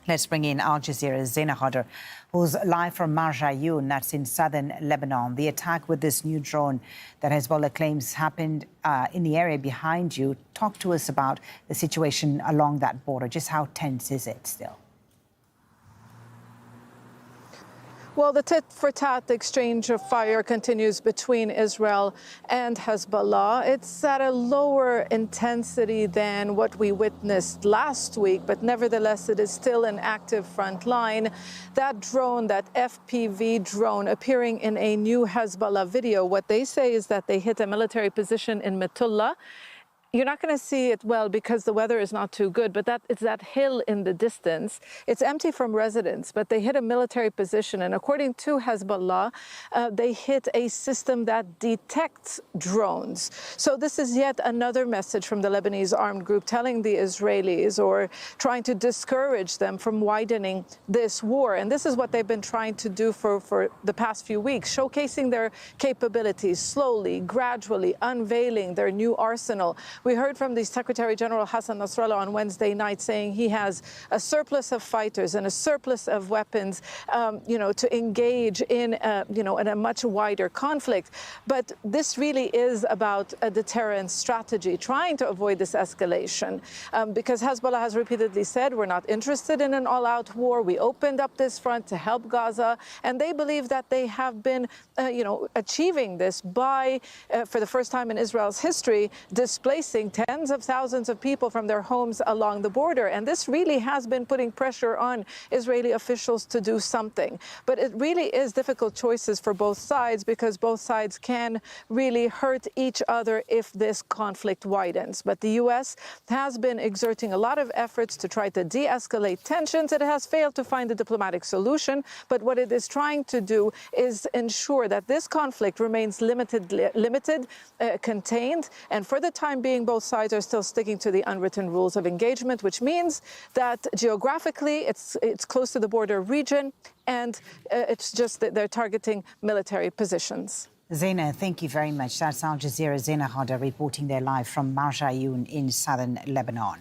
Let's bring in Al Jazeera's Zaina Hodder, who's live from Marjayoun, that's in southern Lebanon. The attack with this new drone that Hezbollah claims happened in the area behind you. Talk to us about the situation along that border. Just how tense is it still? Well, the tit-for-tat exchange of fire continues between Israel and Hezbollah. It's at a lower intensity than what we witnessed last week, but nevertheless, it is still an active front line. That drone, that FPV drone, appearing in a new Hezbollah video, what they say is that they hit a military position in Metullah. You're not going to see it well because the weather is not too good, but it's that hill in the distance. It's empty from residents, but they hit a military position. And according to Hezbollah, they hit a system that detects drones. So this is yet another message from the Lebanese armed group telling the Israelis or trying to discourage them from widening this war. And this is what they've been trying to do for the past few weeks, showcasing their capabilities slowly, gradually, unveiling their new arsenal. We heard from the Secretary General Hassan Nasrallah on Wednesday night saying he has a surplus of fighters and a surplus of weapons, to engage in, in a much wider conflict. But this really is about a deterrence strategy, trying to avoid this escalation, because Hezbollah has repeatedly said we're not interested in an all-out war. We opened up this front to help Gaza, and they believe that they have been, achieving this by, for the first time in Israel's history, displacing tens of thousands of people from their homes along the border. And this really has been putting pressure on Israeli officials to do something. But it really is difficult choices for both sides, because both sides can really hurt each other if this conflict widens. But the U.S. has been exerting a lot of efforts to try to de-escalate tensions. It has failed to find a diplomatic solution. But what it is trying to do is ensure that this conflict remains limited, contained, and for the time being, both sides are still sticking to the unwritten rules of engagement, which means that geographically it's close to the border region, and it's just that they're targeting military positions. Zaina, thank you very much. That's Al Jazeera's Zaina Hodder reporting there live from Marjayoun in southern Lebanon.